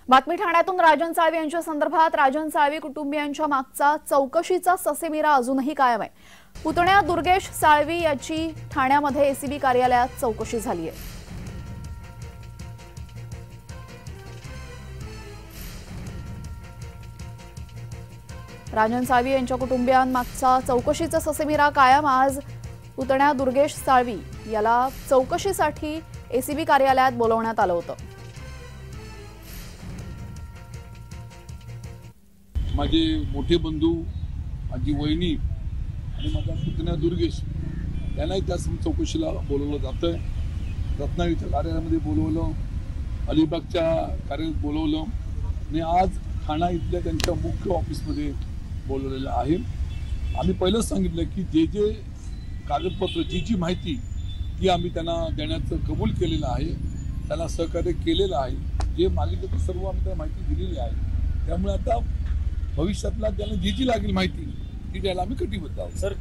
बातमी ठाण्यातून राजन साळवी यांच्या संदर्भात राजन साळवी कुटुंबियांच्या मागचा चौकशीचा ससेमिरा अजूनही कायम आहे। पुतण्या दुर्गेश साळवी याची ठाण्यामध्ये एसीबी कार्यालयात चौकशी झाली आहे। राजन साळवी यांच्या कुटुंबियांमागचा चौकशीचा ससेमिरा कायम। आज पुतण्या दुर्गेश साळवी याला चौकशीसाठी एसीबी कार्यालयात बोलवण्यात आलं होतं। माझे मोठे बंधू, माझी वहिनी आणि माझा पुतण्या दुर्गेश यांनाही त्या चौकशीला बोलवलं जातंय। रत्नागिरीच्या कार्यालयामध्ये बोलवलं, अलिबागच्या कार्यालयात बोलवलं आणि आज ठाणा इथल्या त्यांच्या मुख्य ऑफिसमध्ये बोलवलेलं आहे। आम्ही पहिलंच सांगितलं की जे कागदपत्र जी माहिती ती आम्ही त्यांना देण्याचं कबूल केलेलं आहे, त्याला सहकार्य केलेलं आहे। जे मागितलं ते सर्व आम्ही त्यांना माहिती दिलेली आहे। त्यामुळे आता भविष्यातला त्यांना जी लागेल माहिती ती द्यायला आम्ही कटिबद्ध आहोत। सर